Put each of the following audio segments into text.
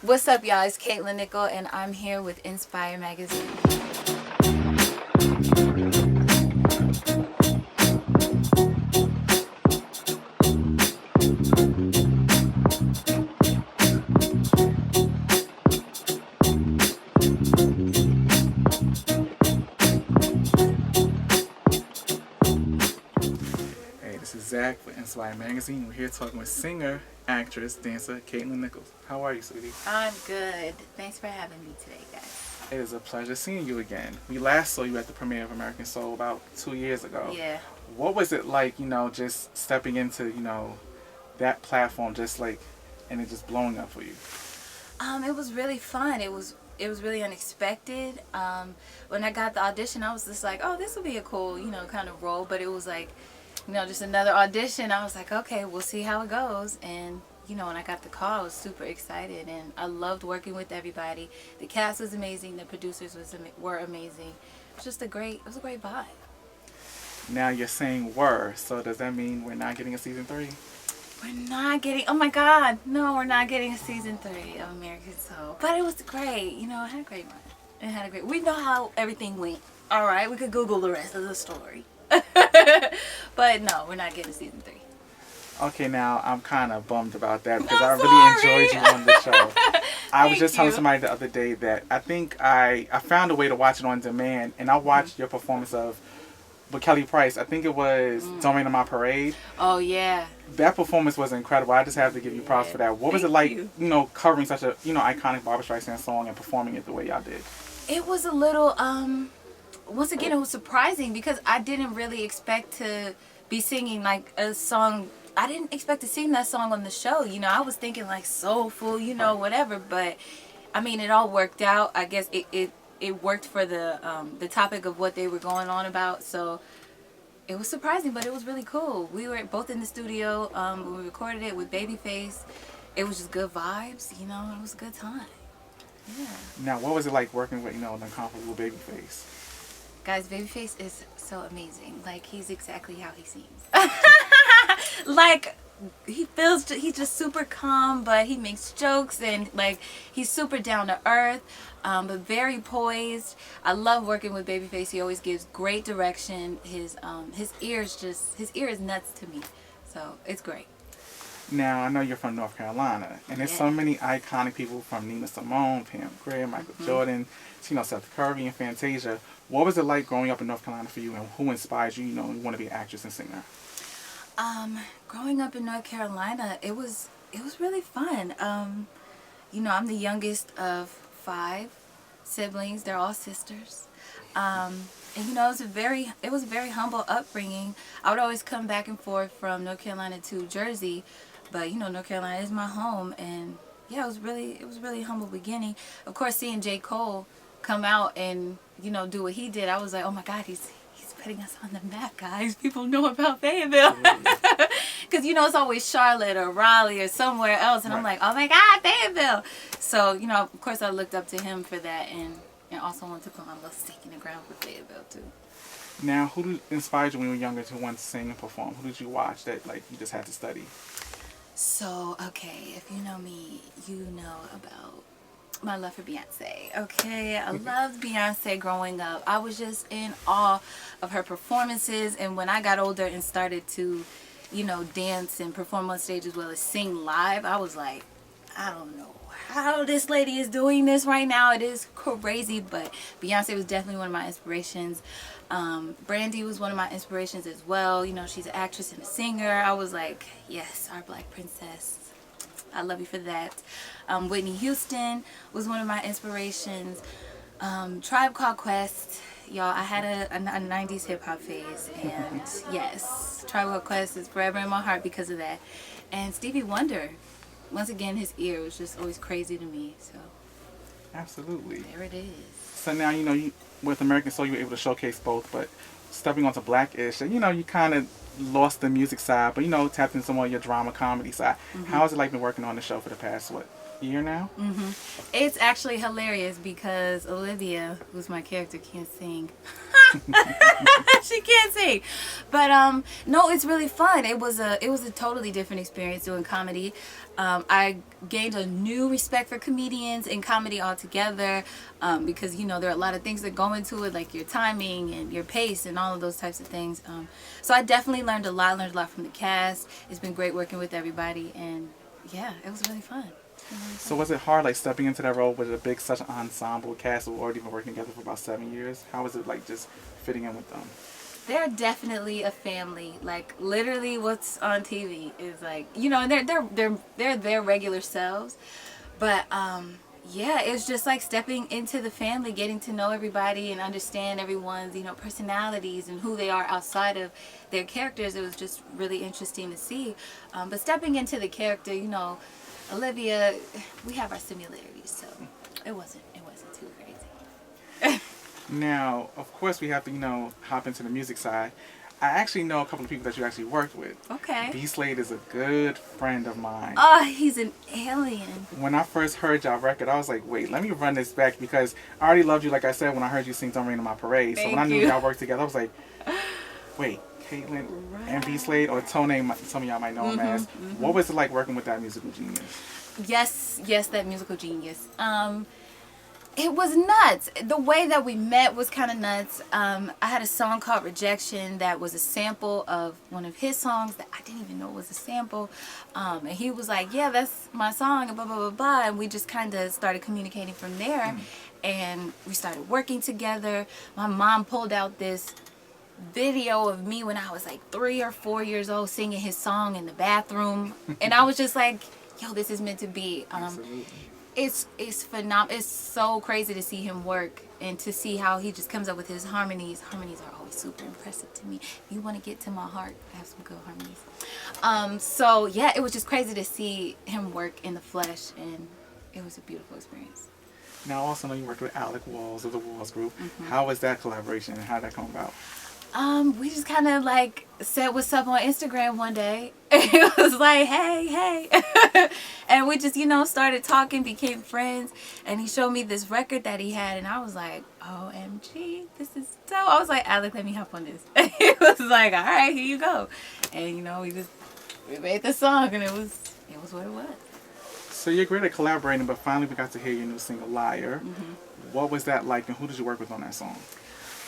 What's up, y'all? It's Katlyn Nichol, and I'm here with Inspire Magazine. Hey, this is Zach with Inspire Magazine. We're here talking with singer, actress, dancer Katlyn Nichol. How are you, sweetie? I'm good. Thanks for having me today, guys. It is a pleasure seeing you again. We last saw you at the premiere of American Soul about 2 years ago. Yeah. What was it like, just stepping into, that platform, and it just blowing up for you? It was really fun. It was really unexpected. When I got the audition, I was just like, oh, this will be a cool, kind of role. But it was like, just another audition. I was like, okay, we'll see how it goes. And, when I got the call, I was super excited. And I loved working with everybody. The cast was amazing. The producers were amazing. It was just a great vibe. Now you're saying were, so does that mean we're not getting a season 3? We're not getting, oh my God, no, we're not getting a season 3 of American Soul. But it was great, it had a great run. We know how everything went. All right, we could Google the rest of the story. But no, we're not getting season 3. Okay, now I'm kind of bummed about that because I really enjoyed you on the show. I was just telling somebody the other day that I think I found a way to watch it on demand, and I watched your performance of with Kelly Price. I think it was Don't Rain on My Parade. Oh, yeah. That performance was incredible. I just have to give you props for that. What was it like, covering such a, iconic Barbra Streisand song and performing it the way y'all did? It was a little, once again, it was surprising because I didn't really expect to be singing like a song. I didn't expect to sing that song on the show. I was thinking like soulful, whatever. But, I mean, it all worked out. I guess it worked for the topic of what they were going on about. So it was surprising, but it was really cool. We were both in the studio when we recorded it with Babyface. It was just good vibes, it was a good time. Yeah. Now, what was it like working with, an incomparable Babyface? Guys, Babyface is so amazing. Like, he's exactly how he seems. Like, he's just super calm, but he makes jokes and like he's super down to earth, but very poised. I love working with Babyface. He always gives great direction. His ear is nuts to me, so it's great. Now I know you're from North Carolina, and there's so many iconic people from Nina Simone, Pam Grier, Michael Jordan, Seth Curry, and Fantasia. What was it like growing up in North Carolina for you, and who inspired you? You want to be an actress and singer. Growing up in North Carolina, it was really fun. I'm the youngest of 5 siblings. They're all sisters. And it was a very humble upbringing. I would always come back and forth from North Carolina to Jersey, but North Carolina is my home, and yeah, it was really humble beginning. Of course, seeing J. Cole come out and do what he did, I was like, oh my God, he's putting us on the map, guys. People know about Fayetteville. Because, it's always Charlotte or Raleigh or somewhere else. And I'm like, oh my God, Fayetteville. So, of course I looked up to him for that, and also wanted to put my little stake in the ground for Fayetteville too. Now, who inspired you when you were younger to want to sing and perform? Who did you watch that you just had to study? So, okay, if you know me, you know about my love for Beyonce. Okay, I loved Beyonce growing up. I was just in awe of her performances, and when I got older and started to, dance and perform on stage as well as sing live, I was like, I don't know how this lady is doing this right now. It is crazy, but Beyonce was definitely one of my inspirations. Brandy was one of my inspirations as well. She's an actress and a singer. I was like, yes, our Black princess. I love you for that. Whitney Houston was one of my inspirations. Tribe Called Quest. Y'all, I had a 90s hip-hop phase. And yes, Tribe Called Quest is forever in my heart because of that. And Stevie Wonder. Once again, his ear was just always crazy to me. So absolutely. There it is. So now, you with American Soul, you were able to showcase both. But stepping onto Blackish, you kind of lost the music side, but tapped into some more of your drama comedy side. How has it like been working on the show for the past year now? It's actually hilarious because Olivia, who's my character, can't sing. She can't sing. But no, it's really fun. It was a totally different experience doing comedy. I gained a new respect for comedians and comedy altogether, because you know there are a lot of things that go into it, like your timing and your pace and all of those types of things. So I definitely learned a lot. Learned a lot from the cast. It's been great working with everybody, and yeah, it was really fun. So was it hard, like, stepping into that role with a big, such an ensemble cast who already been working together for about 7 years? How was it, like, just fitting in with them? They're definitely a family. Like, literally what's on TV is like, you know, and they're their regular selves. But yeah, it's just like stepping into the family, getting to know everybody and understand everyone's, you know, personalities and who they are outside of their characters. It was just really interesting to see. But stepping into the character, you know, Olivia, we have our similarities, so it wasn't too crazy. Now, of course, we have to, you know, hop into the music side. I actually know a couple of people that you actually worked with. Okay. B Slade is a good friend of mine. Oh, he's an alien. When I first heard y'all record, I was like, wait, let me run this back, because I already loved you, like I said, when I heard you sing Don't Rain on My Parade. So when I knew y'all worked together, I was like, wait, Katlyn and B Slade, or Tone, some of y'all might know him as. What was it like working with that musical genius? Yes, that musical genius. It was nuts. The way that we met was kind of nuts. I had a song called Rejection that was a sample of one of his songs that I didn't even know was a sample. And he was like, yeah, that's my song, and blah, blah, blah, blah. And we just kind of started communicating from there. And we started working together. My mom pulled out this video of me when I was like 3 or 4 years old singing his song in the bathroom. And I was just like, yo, this is meant to be. It's phenomenal. It's so crazy to see him work and to see how he just comes up with his harmonies. Harmonies are always super impressive to me. If you want to get to my heart, I have some good harmonies. So yeah, it was just crazy to see him work in the flesh, and it was a beautiful experience. Now, I also know you worked with Alec Walls of the Walls Group. How was that collaboration, and how did that come about? We just kind of like said what's up on Instagram one day. It was like, hey. And we just, you know, started talking, became friends. And he showed me this record that he had. And I was like, OMG, this is dope. I was like, Alec, let me hop on this. He was like, all right, here you go. And, you know, we made the song, and it was what it was. So you're great at collaborating, but finally we got to hear your new single, Liar. What was that like, and who did you work with on that song?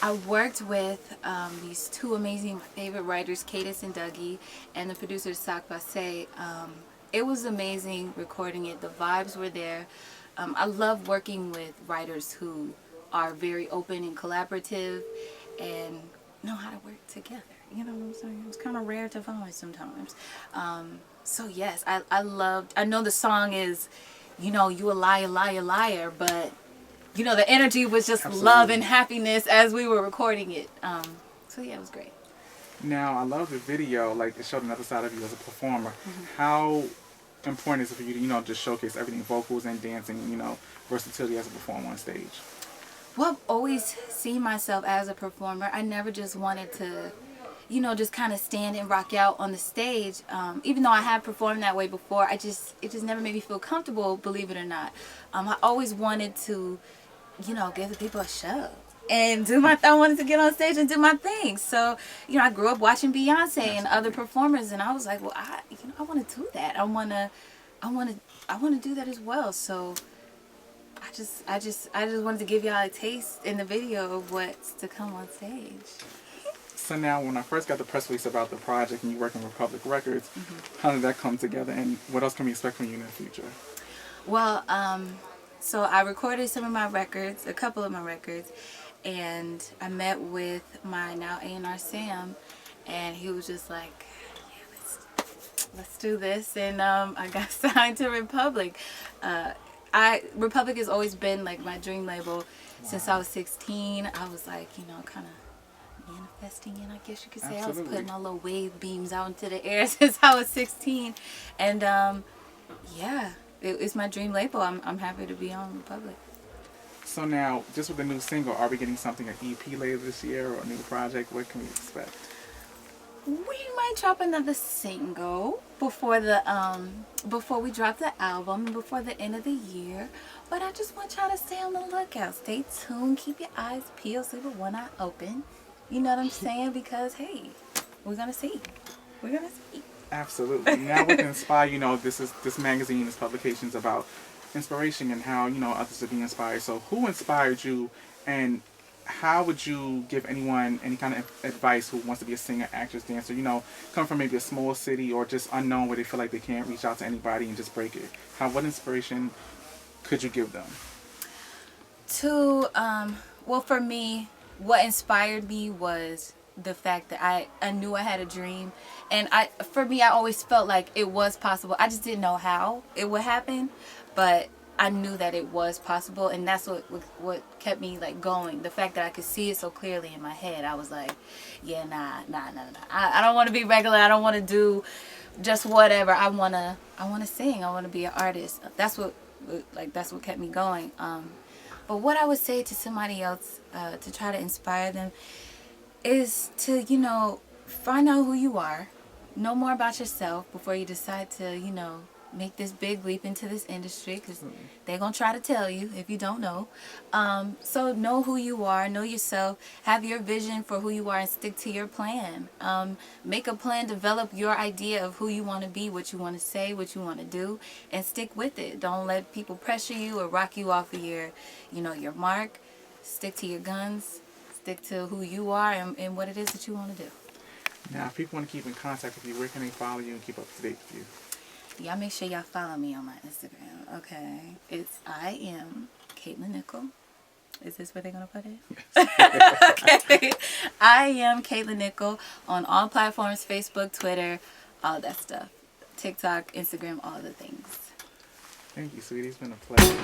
I worked with these two amazing favorite writers, Cadis and Dougie, and the producer, Sak Basse. It was amazing recording it. The vibes were there. I love working with writers who are very open and collaborative and know how to work together. You know what I'm saying? It's kind of rare to find sometimes. So yes, I know the song is, you know, you a liar, liar, liar, but you know, the energy was just love and happiness as we were recording it. So yeah, it was great. Now, I love the video. Like, it showed another side of you as a performer. How important is it for you to, you know, just showcase everything, vocals and dancing, you know, versatility as a performer on stage? Well, I've always seen myself as a performer. I never just wanted to, you know, just kind of stand and rock out on the stage. Even though I have performed that way before, it just never made me feel comfortable, believe it or not. I always wanted to, you know, give the people a show and do my I wanted to get on stage and do my thing. So, you know, I grew up watching Beyonce and other performers, and I was like, well, I want to do that. I want to do that as well. So I just wanted to give y'all a taste in the video of what's to come on stage. So now, when I first got the press release about the project and you working with Public Records, how did that come together, and what else can we expect from you in the future? Well, so I recorded some of my records, a couple of my records, and I met with my now A&R Sam, and he was just like, yeah, let's do this, and I got signed to Republic. Republic has always been like my dream label since I was 16. I was like, you know, kind of manifesting it, I guess you could say. Absolutely. I was putting all the wave beams out into the air since I was 16, and yeah. It's my dream label. I'm happy to be on Republic. So now, just with the new single, are we getting something, an EP later this year, or a new project? What can we expect? We might drop another single before we drop the album, before the end of the year. But I just want y'all to stay on the lookout. Stay tuned. Keep your eyes peeled. Sleep with one eye open. You know what I'm saying? Because, hey, we're going to see. We're going to see. Absolutely. Now with Inspire, this magazine, this publication is about inspiration and how, others to be inspired. So who inspired you, and how would you give anyone any kind of advice who wants to be a singer, actress, dancer, come from maybe a small city or just unknown where they feel like they can't reach out to anybody and just break it? What inspiration could you give them? Well, for me, what inspired me was the fact that I knew I had a dream, and for me, I always felt like it was possible. I just didn't know how it would happen, but I knew that it was possible, and that's what kept me like going. The fact that I could see it so clearly in my head, I was like, yeah, nah. I don't want to be regular. I don't want to do just whatever. I wanna sing. I want to be an artist. That's what kept me going. But what I would say to somebody else to try to inspire them is to, find out who you are, know more about yourself before you decide to, make this big leap into this industry, because they're going to try to tell you if you don't know. So know who you are, know yourself, have your vision for who you are, and stick to your plan. Make a plan, develop your idea of who you want to be, what you want to say, what you want to do, and stick with it. Don't let people pressure you or rock you off of your mark. Stick to your guns, stick to who you are and what it is that you want to do. Now, if people want to keep in contact with you, where can they follow you and keep up to date with you? Y'all make sure y'all follow me on my Instagram, okay? It's I am Katlyn Nichol. Is this where they're going to put it? Yes. Okay. I am Katlyn Nichol on all platforms, Facebook, Twitter, all that stuff. TikTok, Instagram, all the things. Thank you, sweetie. It's been a pleasure.